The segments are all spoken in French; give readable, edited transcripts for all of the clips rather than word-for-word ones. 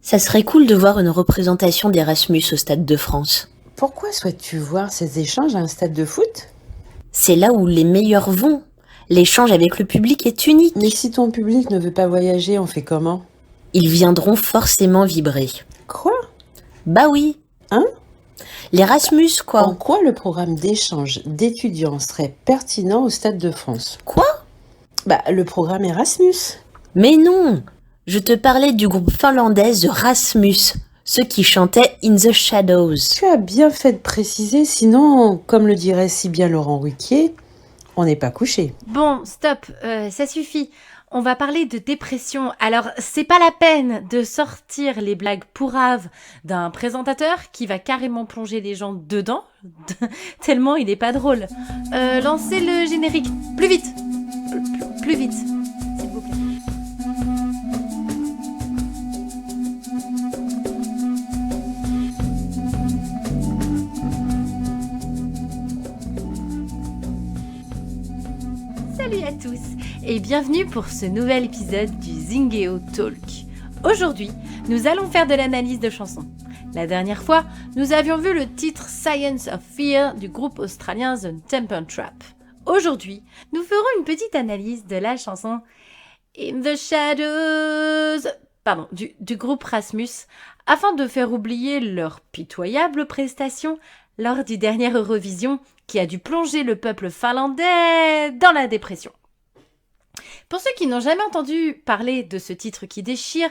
Ça serait cool de voir une représentation d'Erasmus au Stade de France. Pourquoi souhaites-tu voir ces échanges à un stade de foot? C'est là où les meilleurs vont. L'échange avec le public est unique. Mais si ton public ne veut pas voyager, on fait comment? Ils viendront forcément vibrer. Quoi? Bah oui. Hein? L'Erasmus, En quoi. quoi le programme d'échange d'étudiants serait pertinent au Stade de France? Quoi? Le programme Erasmus. Mais non. Je te parlais du groupe finlandais The Rasmus, ceux qui chantaient In the Shadows. Tu as bien fait de préciser, sinon, comme le dirait si bien Laurent Ruquier, on n'est pas couché. Bon, stop, ça suffit. On va parler de dépression. Alors, c'est pas la peine de sortir les blagues pourraves d'un présentateur qui va carrément plonger les gens dedans, tellement il est pas drôle. Lancez le générique. Plus vite. Plus vite, s'il vous plaît. Salut à tous et bienvenue pour ce nouvel épisode du Zingeo Talk. Aujourd'hui, nous allons faire de l'analyse de chansons. La dernière fois, nous avions vu le titre Science of Fear du groupe australien The Temper Trap. Aujourd'hui, nous ferons une petite analyse de la chanson In the Shadows du groupe Rasmus afin de faire oublier leur pitoyable prestation lors du dernier Eurovision qui a dû plonger le peuple finlandais dans la dépression. Pour ceux qui n'ont jamais entendu parler de ce titre qui déchire,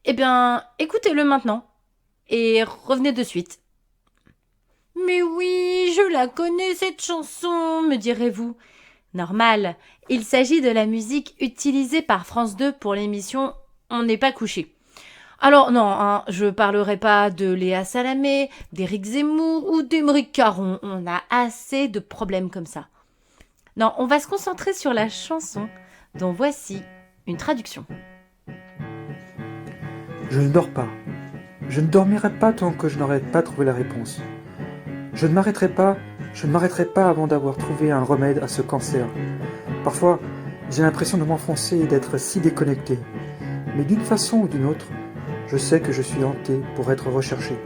eh bien, écoutez-le maintenant et revenez de suite. Mais oui, je la connais cette chanson, me direz-vous. Normal, il s'agit de la musique utilisée par France 2 pour l'émission On n'est pas couché. Alors non, je parlerai pas de Léa Salamé, d'Éric Zemmour ou d'Émeric Caron. On a assez de problèmes comme ça. Non, on va se concentrer sur la chanson dont voici une traduction. Je ne dors pas. Je ne dormirai pas tant que je n'aurai pas trouvé la réponse. Je ne m'arrêterai pas avant d'avoir trouvé un remède à ce cancer. Parfois, j'ai l'impression de m'enfoncer et d'être si déconnecté. Mais d'une façon ou d'une autre, je sais que je suis hanté pour être recherché.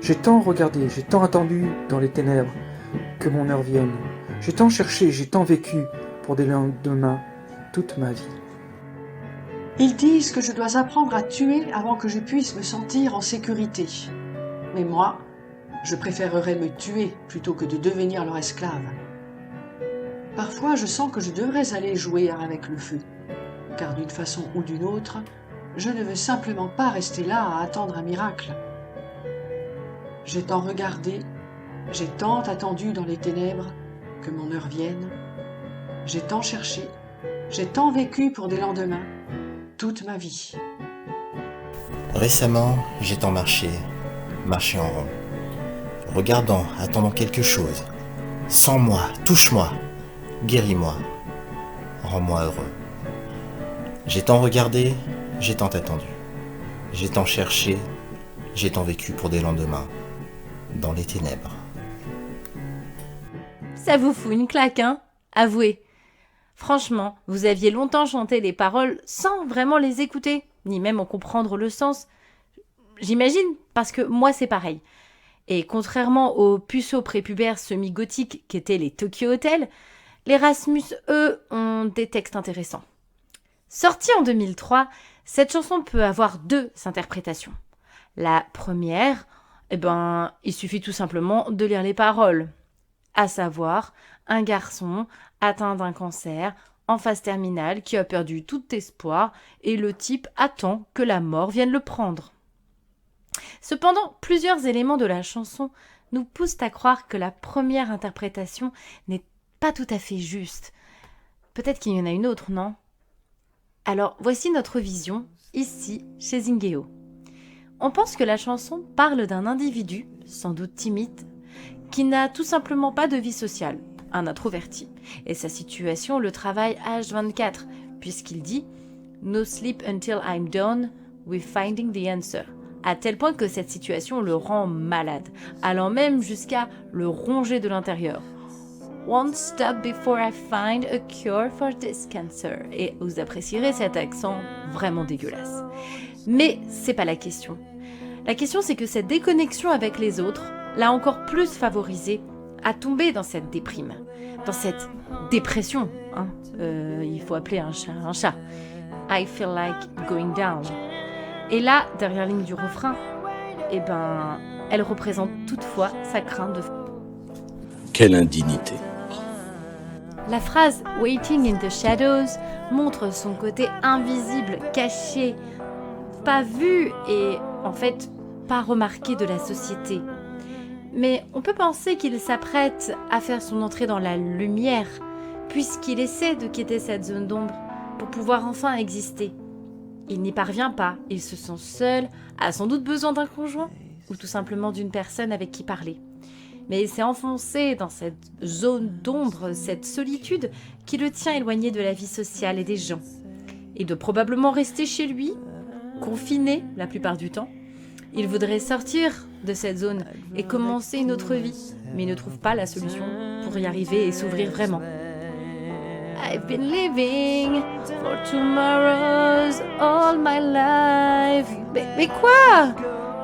J'ai tant regardé, j'ai tant attendu dans les ténèbres que mon heure vienne. J'ai tant cherché, j'ai tant vécu pour des lendemains toute ma vie. Ils disent que je dois apprendre à tuer avant que je puisse me sentir en sécurité. Mais moi, je préférerais me tuer plutôt que de devenir leur esclave. Parfois, je sens que je devrais aller jouer avec le feu, car d'une façon ou d'une autre, je ne veux simplement pas rester là à attendre un miracle. J'ai tant regardé, j'ai tant attendu dans les ténèbres que mon heure vienne. J'ai tant cherché, j'ai tant vécu pour des lendemains, toute ma vie. Récemment, j'ai tant marché en rond, regardant, attendant quelque chose. Sens-moi, touche-moi, guéris-moi, rends-moi heureux. J'ai tant regardé, j'ai tant attendu. J'ai tant cherché, j'ai tant vécu pour des lendemains, dans les ténèbres. Ça vous fout une claque, hein? Avouez. Franchement, vous aviez longtemps chanté les paroles sans vraiment les écouter, ni même en comprendre le sens. J'imagine, parce que moi c'est pareil. Et contrairement aux puceaux prépubères semi-gothiques qu'étaient les Tokyo Hotel, les Rasmus, eux, ont des textes intéressants. Sortie en 2003, cette chanson peut avoir deux interprétations. La première, il suffit tout simplement de lire les paroles. À savoir, un garçon atteint d'un cancer en phase terminale qui a perdu tout espoir et le type attend que la mort vienne le prendre. Cependant, plusieurs éléments de la chanson nous poussent à croire que la première interprétation n'est pas tout à fait juste. Peut-être qu'il y en a une autre, non ? Alors, voici notre vision, ici, chez Zingeo. On pense que la chanson parle d'un individu, sans doute timide, qui n'a tout simplement pas de vie sociale, un introverti. Et sa situation le travaille H24, puisqu'il dit « No sleep until I'm done with finding the answer », à tel point que cette situation le rend malade, allant même jusqu'à le ronger de l'intérieur. Won't stop before I find a cure for this cancer. Et vous apprécierez cet accent vraiment dégueulasse. Mais c'est pas la question. La question, c'est que cette déconnexion avec les autres l'a encore plus favorisé à tomber dans cette déprime, dans cette dépression. Hein. Il faut appeler un chat un chat. I feel like going down. Et là, derrière la ligne du refrain, eh ben, elle représente toutefois sa crainte de... Quelle indignité. La phrase « Waiting in the shadows » montre son côté invisible, caché, pas vu et en fait pas remarqué de la société. Mais on peut penser qu'il s'apprête à faire son entrée dans la lumière, puisqu'il essaie de quitter cette zone d'ombre pour pouvoir enfin exister. Il n'y parvient pas, il se sent seul, a sans doute besoin d'un conjoint, ou tout simplement d'une personne avec qui parler. Mais il s'est enfoncé dans cette zone d'ombre, cette solitude qui le tient éloigné de la vie sociale et des gens. Il doit probablement rester chez lui, confiné la plupart du temps. Il voudrait sortir de cette zone et commencer une autre vie, mais il ne trouve pas la solution pour y arriver et s'ouvrir vraiment. I've been living for tomorrows all my life. Mais quoi?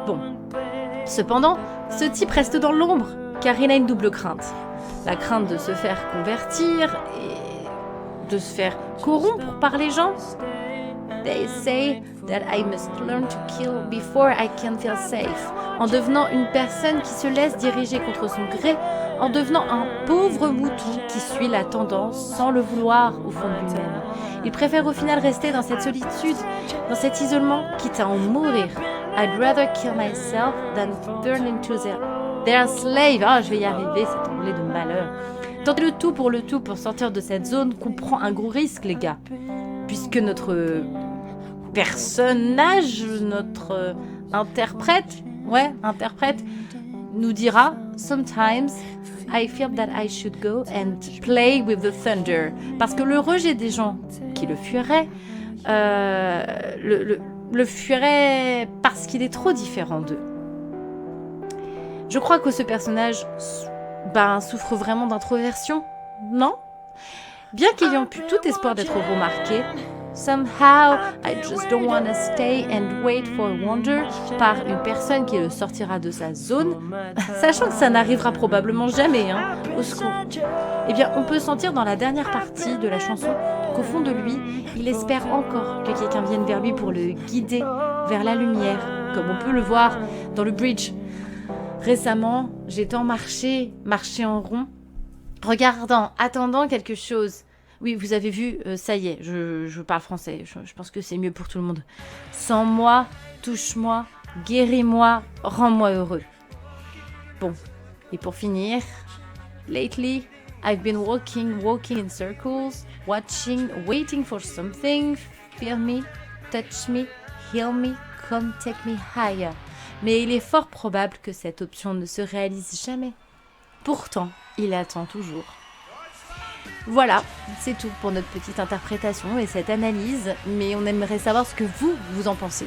Bon. Cependant, ce type reste dans l'ombre, car il a une double crainte. La crainte de se faire convertir et de se faire corrompre par les gens. They say that I must learn to kill before I can feel safe. En devenant une personne qui se laisse diriger contre son gré, en devenant un pauvre mouton qui suit la tendance sans le vouloir au fond de lui-même. Il préfère au final rester dans cette solitude, dans cet isolement, quitte à en mourir. I'd rather kill myself than turn into their slave. Ah, je vais y arriver, cet anglais de malheur. Tenter le tout pour sortir de cette zone comprend un gros risque, les gars. Puisque notre personnage, notre interprète, nous dira « Sometimes I feel that I should go and play with the thunder ». Parce que le rejet des gens qui le fuiraient, le fuirait parce qu'il est trop différent d'eux. Je crois que ce personnage souffre vraiment d'introversion, non? Bien qu'ayant pu tout espoir d'être remarqué, somehow I just don't wanna stay and wait for a wonder par une personne qui le sortira de sa zone, sachant que ça n'arrivera probablement jamais, hein, au secours. Eh bien, on peut sentir dans la dernière partie de la chanson qu'au fond de lui, il espère encore que quelqu'un vienne vers lui pour le guider vers la lumière, comme on peut le voir dans le bridge. Récemment, j'ai tant marché en rond, attendant quelque chose. Oui, vous avez vu, ça y est, je parle français, je pense que c'est mieux pour tout le monde. Sans moi, touche-moi, guéris-moi, rends-moi heureux. Bon, et pour finir, lately, I've been walking in circles, watching, waiting for something, feel me, touch me, heal me, come take me higher. Mais il est fort probable que cette option ne se réalise jamais. Pourtant, il attend toujours. Voilà, c'est tout pour notre petite interprétation et cette analyse, mais on aimerait savoir ce que vous en pensez.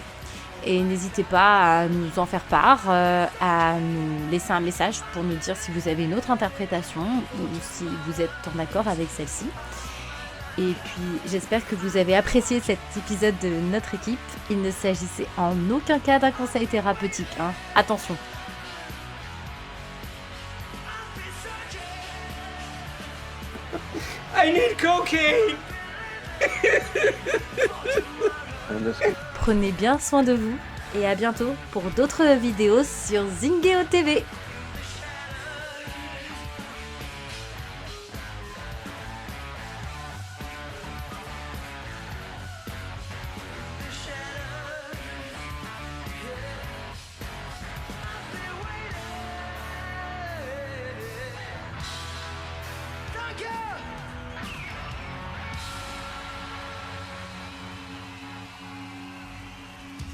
Et n'hésitez pas à nous en faire part, à nous laisser un message pour nous dire si vous avez une autre interprétation ou si vous êtes en accord avec celle-ci. Et puis, j'espère que vous avez apprécié cet épisode de notre équipe. Il ne s'agissait en aucun cas d'un conseil thérapeutique, hein. Attention. I need cocaine. Prenez bien soin de vous et à bientôt pour d'autres vidéos sur Zingeo TV. Duncan!